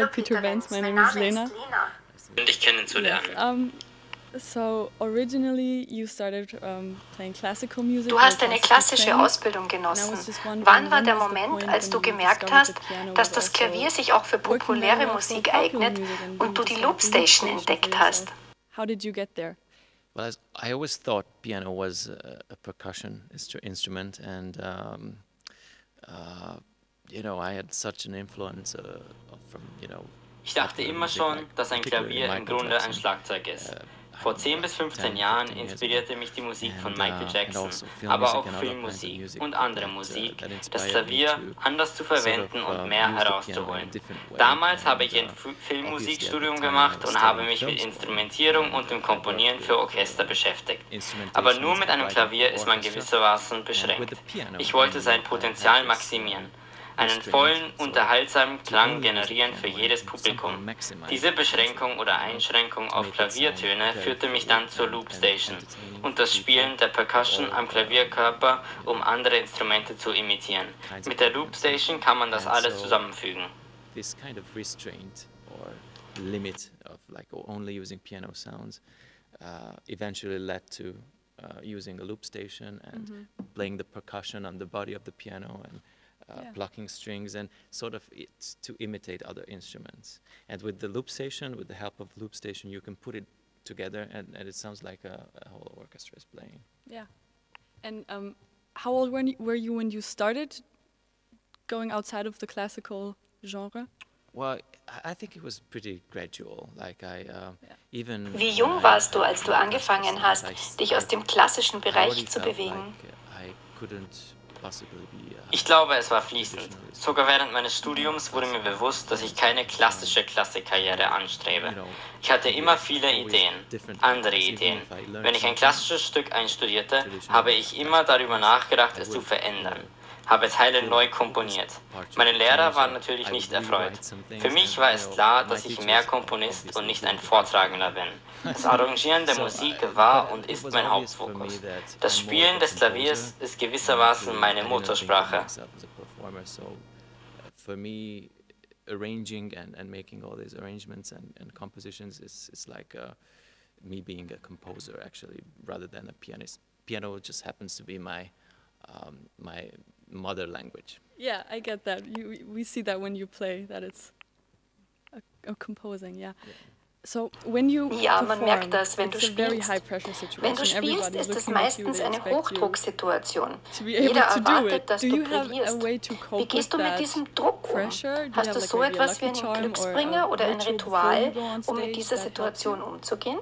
Hello Peter Bence, my name is Lena. Dich kennenzulernen. So originally you started playing classical music. Du hast eine klassische Ausbildung genossen. Wann war der Moment, als du gemerkt hast, dass das Klavier sich auch für populäre Musik eignet und du die Loopstation entdeckt hast? How did you get there? Well, I always thought piano was a percussion instrument, and you know, I had such an influence from, you know. Ich dachte immer schon, dass ein Klavier im Grunde ein Schlagzeug ist. Vor 10 bis 15 Jahren inspirierte mich die Musik von Michael Jackson, aber auch Filmmusik und andere Musik, das Klavier anders zu verwenden und mehr herauszuholen. Damals habe ich ein Filmmusikstudium gemacht und habe mich mit Instrumentierung und dem Komponieren für Orchester beschäftigt. Aber nur mit einem Klavier ist man gewissermaßen beschränkt. Ich wollte sein Potenzial maximieren. Einen vollen, unterhaltsamen Klang generieren für jedes Publikum. Diese Beschränkung oder Einschränkung auf Klaviertöne führte mich dann zur Loopstation und das Spielen der Percussion am Klavierkörper, um andere Instrumente zu imitieren. Mit der Loopstation kann man das alles zusammenfügen. This kind of restraint or limit of like only using piano sounds eventually led to using a loopstation and playing the percussion on the body of the piano and plucking strings and sort of to imitate other instruments. And with the loopstation, with the help of loopstation, you can put it together and it sounds like a whole orchestra is playing. Yeah. And how old were you when you started going outside of the classical genre? Well, I think it was pretty gradual. Like even. Wie jung warst du, als du angefangen hast, dich aus dem klassischen Bereich zu bewegen? Ich glaube, es war fließend. Sogar während meines Studiums wurde mir bewusst, dass ich keine klassische Klassikkarriere anstrebe. Ich hatte immer viele Ideen, andere Ideen. Wenn ich ein klassisches Stück einstudierte, habe ich immer darüber nachgedacht, es zu verändern. Habe Teile neu komponiert. Meine Lehrer waren natürlich nicht erfreut. Für mich war es klar, dass ich mehr Komponist und nicht ein Vortragender bin. Das Arrangieren der Musik war und ist mein Hauptfokus. Das Spielen des Klaviers ist gewissermaßen meine Muttersprache. For me, arranging and making all these arrangements and compositions is like me being a composer actually, rather than a pianist. Piano just happens to be my mother language. Yeah, I get that. We see that when you play, that it's a composing, yeah. So when you man merkt das, wenn du spielst. Wenn du spielst, ist es meistens eine Hochdrucksituation. Jeder erwartet, dass du brillierst. Wie gehst du mit diesem Druck um? Hast du so etwas wie einen Glücksbringer oder ein Ritual, um mit dieser Situation umzugehen?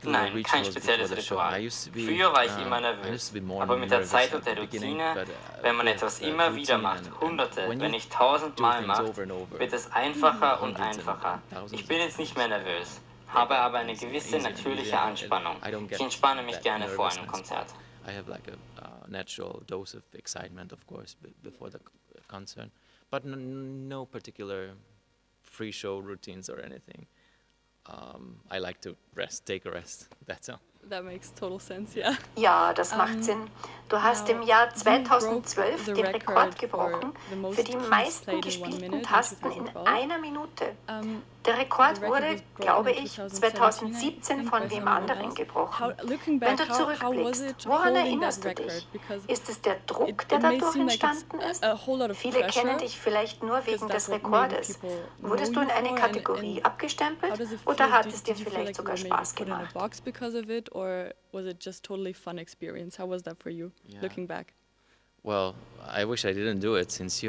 Nein, kein spezielles Ritual. Früher war ich immer nervös, aber mit der Zeit und der Routine, wenn man etwas immer wieder macht, hunderte, wenn nicht 1000 Mal macht, wird es einfacher und einfacher. Ich bin jetzt nicht mehr nervös, habe aber eine gewisse natürliche Anspannung. Ich entspanne mich gerne vor einem Konzert. I have like a natural dose of excitement, of course, before the concert, but no particular pre-show routines or anything. I like to take a rest, that's all. That makes total sense, yeah. Ja, das macht Sinn. Du hast im Jahr 2012 den Rekord gebrochen für die meisten gespielten Tasten in einer Minute. Der Rekord wurde, glaube ich, 2017 von wem anderen gebrochen. Wenn du zurückblickst, woran erinnerst du dich? Ist es der Druck, der dadurch entstanden ist? Viele kennen dich vielleicht nur wegen des Rekordes. Wurdest du in eine Kategorie abgestempelt oder hat es dir vielleicht sogar Spaß gemacht? Or was it just totally fun experience? How was that for you, looking back? Well, I wish I didn't do it since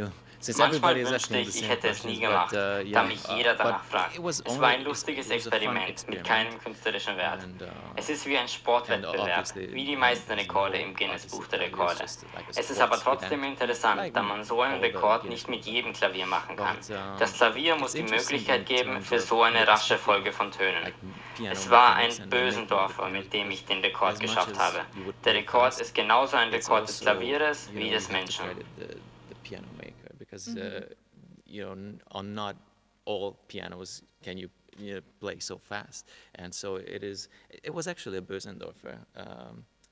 Manchmal wünschte ich hätte es nie gemacht, da mich jeder danach fragt. Es war ein lustiges Experiment mit keinem künstlerischen Wert. Es ist wie ein Sportwettbewerb, wie die meisten Rekorde im Guinness Buch der Rekorde. Es ist aber trotzdem interessant, da man so einen Rekord nicht mit jedem Klavier machen kann. Das Klavier muss die Möglichkeit geben für so eine rasche Folge von Tönen. Es war ein Bösendorfer, mit dem ich den Rekord geschafft habe. Der Rekord ist genauso ein Rekord des Klavieres wie des Menschen. Because you know, on not all pianos can you play so fast, and so it was actually a Bösendorfer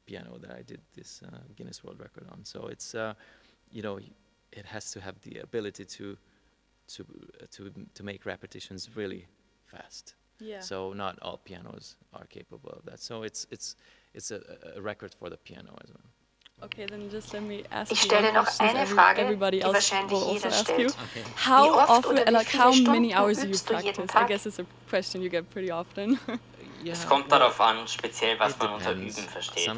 piano that I did this Guinness World Record on. So it's you know, it has to have the ability to to make repetitions really fast. Yeah. So not all pianos are capable of that. So it's a record for the piano as well. Okay, then just let me ask Ich you stelle one noch question eine that Frage, everybody die else wahrscheinlich will also jeder ask stellt. you. Okay. How Wie oft often, oder wie like viele how many Stunden hours do you übst du jeden practice? I Tag? guess it's a question you get pretty often. Es kommt darauf an, speziell was man unter Üben versteht.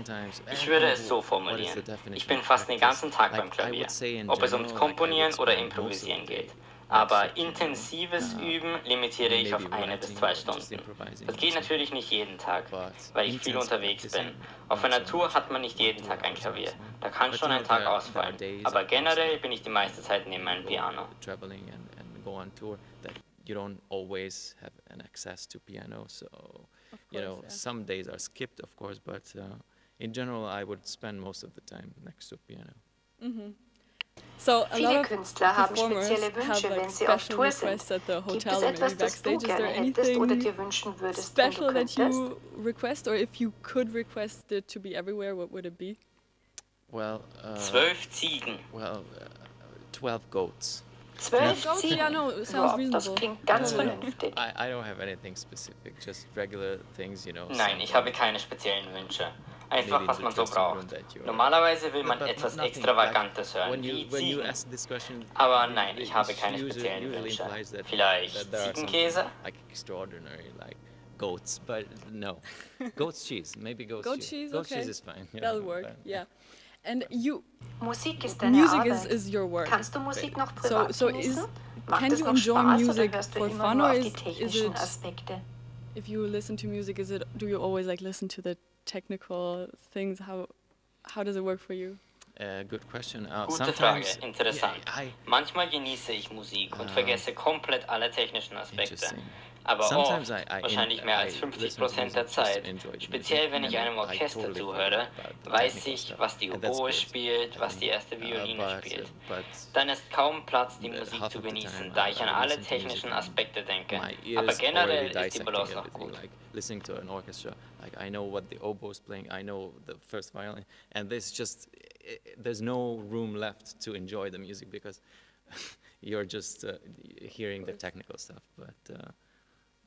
Ich würde es so formulieren. Ich bin fast den ganzen Tag beim Klavier, ob es ums Komponieren oder Improvisieren geht. Aber intensives Üben limitiere ich auf 1 bis 2 Stunden. Das geht natürlich nicht jeden Tag, weil ich viel unterwegs bin. Auf einer Tour hat man nicht jeden Tag ein Klavier. Da kann schon ein Tag ausfallen. Aber generell bin ich die meiste Zeit neben meinem Piano. You don't always have an access to piano, so you know, some days are skipped, of course, but in general, I would spend most of the time next to a piano. So Viele Künstler haben spezielle Wünsche, wenn sie auf Tour sind. Gibt es etwas, das du gerne hättest oder dir wünschen würdest, wenn du special that könntest? you request, or if you could request it to be everywhere, what would it be? Well, 12 Ziegen. Well, 12 goats. 12 Ziegen? Yeah, no, it sounds Ja, das reasonable. klingt ganz vernünftig. I don't have anything specific, just regular things, you know. Nein, ich habe keine speziellen Wünsche. Einfach, was man so braucht. Normalerweise will man etwas Extravagantes hören, wie Ziegen. Aber nein, ich habe keine speziellen Wünsche. Vielleicht Ziegenkäse? Like extraordinary, like goats, but no. Goat's cheese, maybe goat's Goat cheese. cheese, Goat's okay. cheese is fine. Yeah, That'll work, fine. yeah. And you, Musik ist deine music Arbeit. is your work. Kannst du Musik noch privat So genießen? Macht can es you noch enjoy Spaß music oder hörst du for immer fun, nur or auf die is technischen it, Aspekte? if you listen to music, do you always like listen to the technical things? How does it work for you? Good question. Gute Frage, interessant. Manchmal genieße ich Musik und vergesse komplett alle technischen Aspekte. Aber oft, wahrscheinlich mehr als 50% der Zeit, speziell wenn ich einem Orchester zuhöre, weiß ich, was die Oboe spielt, was die erste Violine spielt. Dann ist kaum Platz, die Musik zu genießen, da ich an alle technischen Aspekte denke. Aber generell ist die Balance noch gut. Listening to an orchestra, like I know what the oboe is playing, I know the first violin, and there's no room left to enjoy the music because you're just hearing the technical stuff.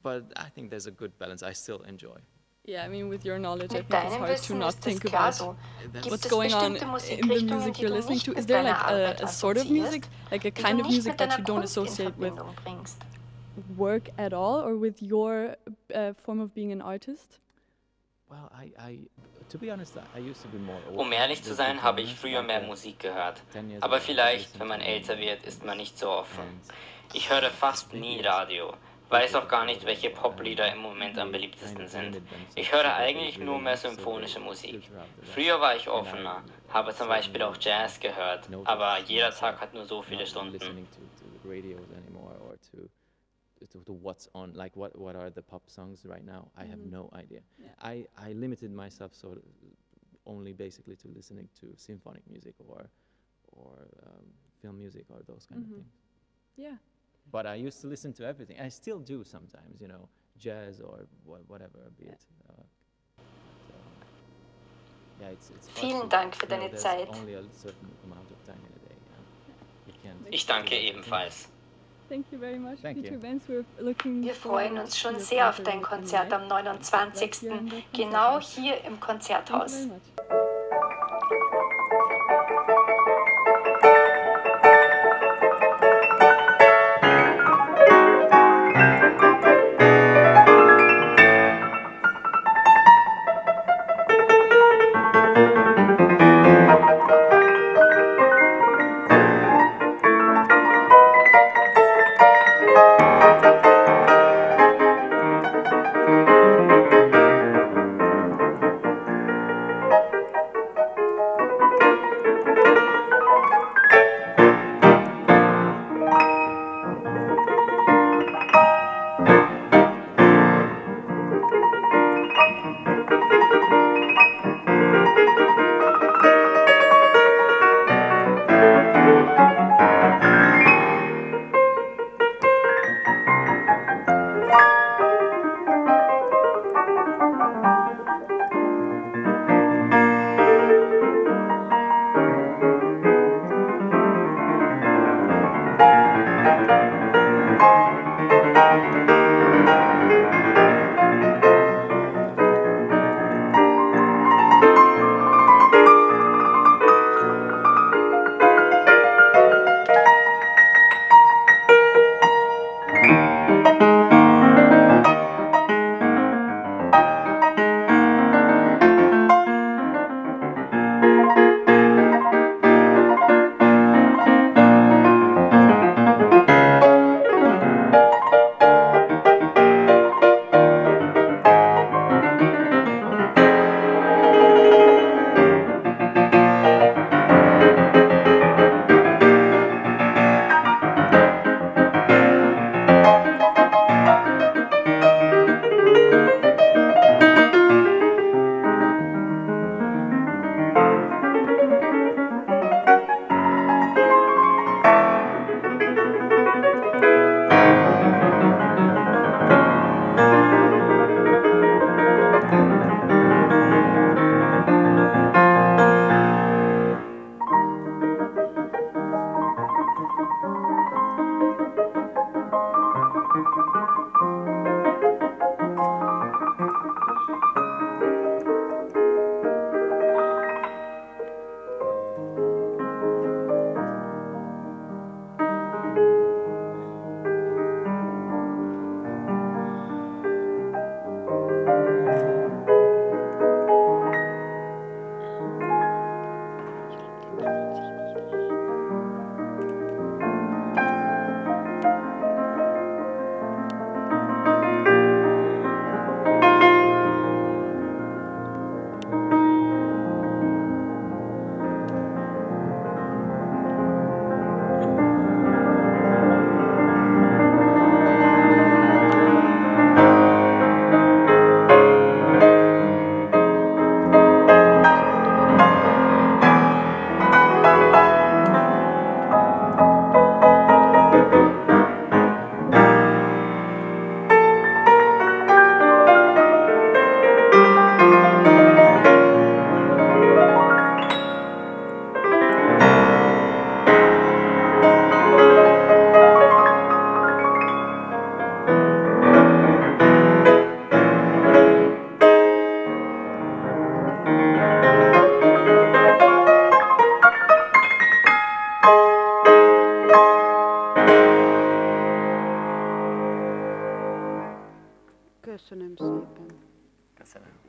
But I think there's a good balance. I still enjoy. Yeah, I mean, with your knowledge, I Mit think it's deinem hard to Wissen not ist es think klar about so. Gibt what's es going on bestimmte in the Musikrichtungen, music die you're du listening nicht to. Is mit there deiner like Arbeit a sort of music, assoziierst, like a die kind du of nicht music mit that deiner you don't Kunst in associate with Verbindung bringst? work at all, or with your form of being an artist? Well, to be honest, I used to be more. Um ehrlich zu sein, habe ich früher mehr Musik gehört. Aber vielleicht, wenn man älter wird, ist man nicht so offen. Ich höre fast nie Radio. Weiß auch gar nicht, welche Poplieder im Moment am beliebtesten sind. Ich höre eigentlich nur mehr symphonische Musik. Früher war ich offener, habe zum Beispiel auch Jazz gehört, aber jeder Tag hat nur so viele Stunden. To what's on, like what are the pop songs right now? I have no idea. Yeah. I limited myself only basically to listening to symphonic music or film music or those kind of things. Yeah. But I used to listen to everything. I still do sometimes, you know, jazz or whatever, be it. Yeah, it's Vielen Dank für deine Zeit. Only a certain amount of time in a day. Ich danke ebenfalls. Thank you very much, Thank Peter you. Bence. Wir freuen uns schon sehr auf dein Konzert am 29. Genau hier im Konzerthaus. Köszönöm szépen. Köszönöm.